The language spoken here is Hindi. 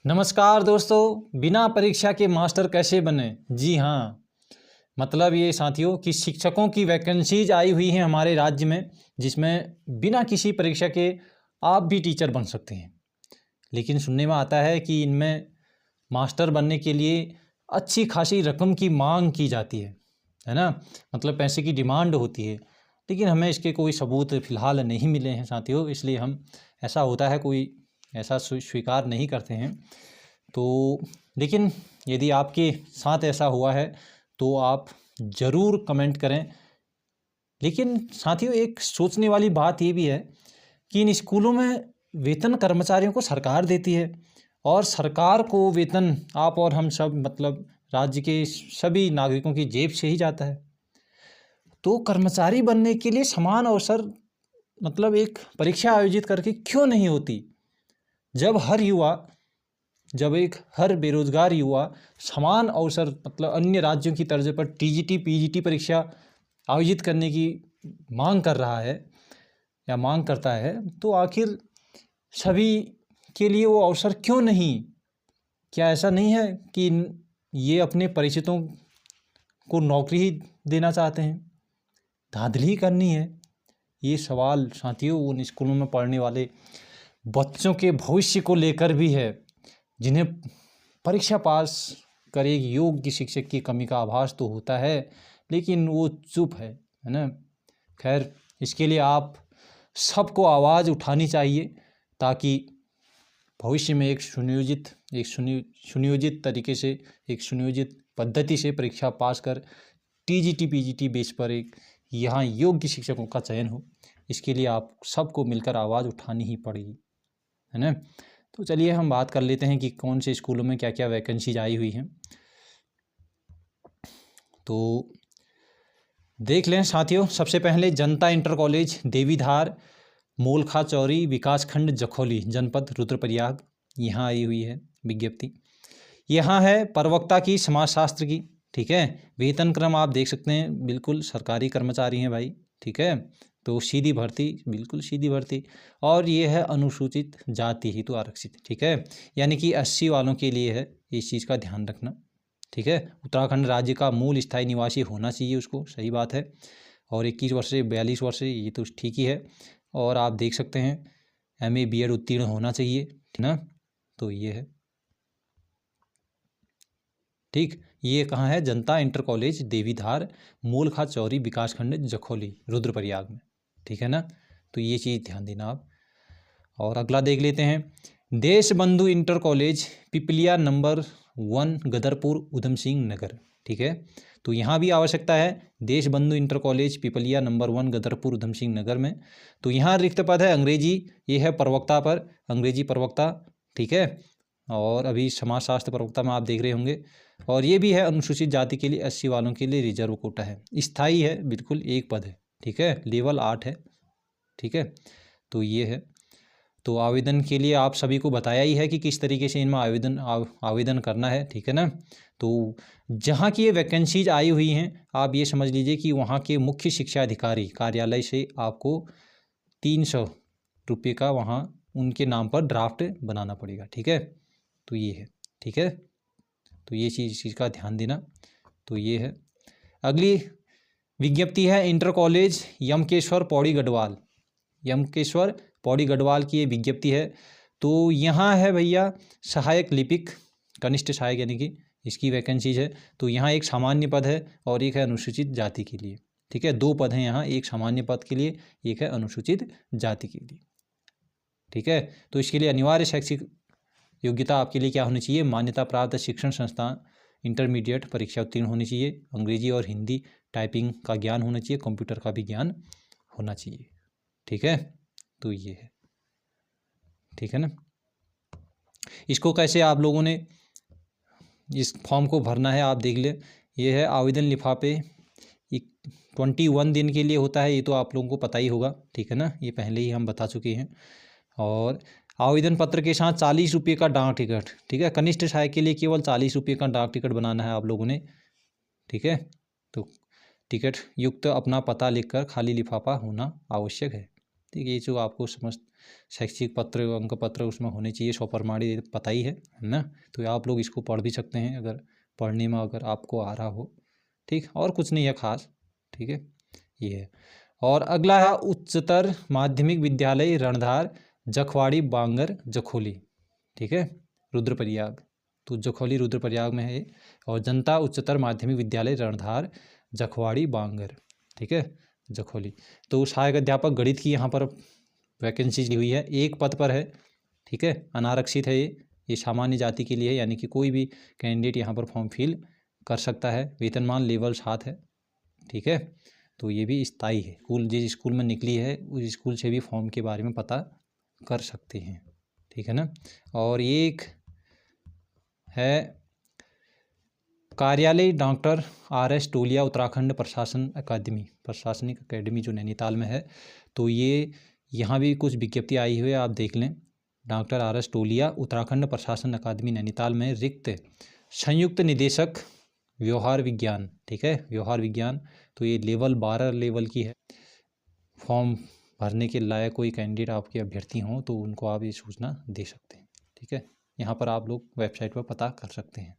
नमस्कार दोस्तों, बिना परीक्षा के मास्टर कैसे बने। जी हाँ, मतलब ये साथियों कि शिक्षकों की वैकेंसीज आई हुई हैं हमारे राज्य में, जिसमें बिना किसी परीक्षा के आप भी टीचर बन सकते हैं। लेकिन सुनने में आता है कि इनमें मास्टर बनने के लिए अच्छी खासी रकम की मांग की जाती है ना। मतलब पैसे की डिमांड होती है, लेकिन हमें इसके कोई सबूत फ़िलहाल नहीं मिले हैं साथियों, इसलिए हम ऐसा होता है कोई ऐसा स्वीकार नहीं करते हैं। तो लेकिन यदि आपके साथ ऐसा हुआ है तो आप ज़रूर कमेंट करें। लेकिन साथियों, एक सोचने वाली बात ये भी है कि इन स्कूलों में वेतन कर्मचारियों को सरकार देती है, और सरकार को वेतन आप और हम सब मतलब राज्य के सभी नागरिकों की जेब से ही जाता है। तो कर्मचारी बनने के लिए समान अवसर मतलब एक परीक्षा आयोजित करके क्यों नहीं होती। जब हर बेरोजगार युवा समान अवसर मतलब अन्य राज्यों की तर्ज पर टीजीटी पीजीटी परीक्षा आयोजित करने की मांग कर रहा है या मांग करता है, तो आखिर सभी के लिए वो अवसर क्यों नहीं। क्या ऐसा नहीं है कि ये अपने परिचितों को नौकरी ही देना चाहते हैं, धांधली करनी है। ये सवाल साथियों उन स्कूलों में पढ़ने वाले बच्चों के भविष्य को लेकर भी है, जिन्हें परीक्षा पास कर एक योग्य शिक्षक की कमी का आभास तो होता है, लेकिन वो चुप है ना। खैर, इसके लिए आप सबको आवाज़ उठानी चाहिए, ताकि भविष्य में एक सुनियोजित तरीके से, एक सुनियोजित पद्धति से परीक्षा पास कर टीजीटी पीजीटी बेस पर एक यहाँ योग्य शिक्षकों का चयन हो। इसके लिए आप सबको मिलकर आवाज़ उठानी ही पड़ेगी, है ना। तो चलिए हम बात कर लेते हैं कि कौन से स्कूलों में क्या क्या वैकेंसीज आई हुई हैं। तो देख लें साथियों, सबसे पहले जनता इंटर कॉलेज देवीधार, मोलखा चौरी, विकासखंड जखौली, जनपद रुद्रप्रयाग, यहाँ आई हुई है विज्ञप्ति। यहाँ है प्रवक्ता की समाजशास्त्र की, ठीक है। वेतन क्रम आप देख सकते हैं, बिल्कुल सरकारी कर्मचारी हैं भाई, ठीक है। तो सीधी भर्ती, बिल्कुल सीधी भर्ती। और ये है अनुसूचित जाति हेतु आरक्षित, ठीक है। यानी कि 80 वालों के लिए है, इस चीज़ का ध्यान रखना, ठीक है। उत्तराखंड राज्य का मूल स्थायी निवासी होना चाहिए उसको, सही बात है। और 21 वर्ष से 42 वर्ष से, ये तो ठीक ही है। और आप देख सकते हैं MA BEd उत्तीर्ण होना चाहिए, ठीक ना। तो ये है, ठीक। ये कहाँ है? जनता इंटर कॉलेज देवीधार, मूलखा चौरी, विकासखंड जखौली, रुद्रप्रयाग में, ठीक है ना। तो ये चीज़ ध्यान देना आप। और अगला देख लेते हैं Desh Bandhu inter college Piplia number 1 Gadarpur Udham Singh Nagar, ठीक है। तो यहाँ भी आवश्यकता है Desh Bandhu inter college Piplia number 1 Gadarpur Udham Singh Nagar में। तो यहाँ रिक्त पद है अंग्रेजी, ये है प्रवक्ता पर, अंग्रेजी प्रवक्ता, ठीक है। और अभी समाजशास्त्र प्रवक्ता में आप देख रहे होंगे। और ये भी है अनुसूचित जाति के लिए 80 वालों के लिए रिजर्व कोटा है, स्थायी है, बिल्कुल एक पद है, ठीक है। लेवल 8 है, ठीक है। तो ये है। तो आवेदन के लिए आप सभी को बताया ही है कि किस तरीके से इनमें आवेदन करना है, ठीक है ना। तो जहाँ की ये वैकेंसीज आई हुई हैं, आप ये समझ लीजिए कि वहाँ के मुख्य शिक्षा अधिकारी कार्यालय से आपको 300 रुपये का वहाँ उनके नाम पर ड्राफ्ट बनाना पड़ेगा, ठीक है। तो ये है, ठीक है। तो ये चीज़ का ध्यान देना। तो ये है। अगली विज्ञप्ति है इंटर कॉलेज यमकेश्वर पौड़ी गढ़वाल, यमकेश्वर पौड़ी गढ़वाल की ये विज्ञप्ति है। तो यहाँ है भैया सहायक लिपिक, कनिष्ठ सहायक, यानी कि इसकी वैकेंसीज है। तो यहाँ एक सामान्य पद है और एक है अनुसूचित जाति के लिए, ठीक है। 2 पद हैं यहाँ, एक सामान्य पद के लिए, एक है अनुसूचित जाति के लिए, ठीक है। तो इसके लिए अनिवार्य शैक्षिक योग्यता आपके लिए क्या होनी चाहिए? मान्यता प्राप्त शिक्षण संस्थान इंटरमीडिएट परीक्षा उत्तीर्ण होनी चाहिए, अंग्रेजी और हिंदी टाइपिंग का ज्ञान होना चाहिए, कंप्यूटर का भी ज्ञान होना चाहिए, ठीक है। तो ये है, ठीक है ना। इसको कैसे आप लोगों ने इस फॉर्म को भरना है आप देख ले। ये है आवेदन लिफाफे, 21 दिन के लिए होता है, ये तो आप लोगों को पता ही होगा, ठीक है ना, ये पहले ही हम बता चुके हैं। और आवेदन पत्र के साथ 40 रुपये का डाक टिकट, ठीक है। कनिष्ठ सहायक के लिए केवल 40 रुपये का डाक टिकट बनाना है आप लोगों ने, ठीक है। तो टिकट युक्त अपना पता लिखकर खाली लिफाफा होना आवश्यक है, ठीक है। ये जो आपको शैक्षिक पत्र अंक पत्र उसमें होने चाहिए, स्वप्रमाणित, पता ही है ना। तो आप लोग इसको पढ़ भी सकते हैं अगर पढ़ने में अगर आपको आ रहा हो, ठीक। और कुछ नहीं है खास, ठीक है, ये है। और अगला है उच्चतर माध्यमिक विद्यालय रणधार जखवाड़ी बांगर जखोली, ठीक है, रुद्रप्रयाग। तो जखोली रुद्रप्रयाग में है। और जनता उच्चतर माध्यमिक विद्यालय रणधार जखवाड़ी बांगर, ठीक है, जखोली। तो सहायक अध्यापक गणित की यहाँ पर वैकेंसी दी हुई है, एक पद पर है, ठीक है, अनारक्षित है ये सामान्य जाति के लिए है, यानी कि कोई भी कैंडिडेट यहाँ पर फॉर्म फिल कर सकता है। वेतनमान लेवल 7 है, ठीक है। तो ये भी स्थायी है, स्कूल जिस स्कूल में निकली है उस स्कूल से भी फॉर्म के बारे में पता कर सकते हैं, ठीक है ना। और ये एक है कार्यालय डॉक्टर RS टोलिया उत्तराखंड प्रशासन अकादमी, प्रशासनिक अकेडमी जो नैनीताल में है। तो ये यहाँ भी कुछ विज्ञप्ति आई हुई है, आप देख लें। डॉक्टर RS टोलिया उत्तराखंड प्रशासन अकादमी नैनीताल में रिक्त संयुक्त निदेशक व्यवहार विज्ञान, ठीक है, व्यवहार विज्ञान। तो ये लेवल 12 लेवल की है। फॉर्म भरने के लायक कोई कैंडिडेट आपके अभ्यर्थी हों तो उनको आप ये सूचना दे सकते हैं, ठीक है। यहाँ पर आप लोग वेबसाइट पर पता कर सकते हैं।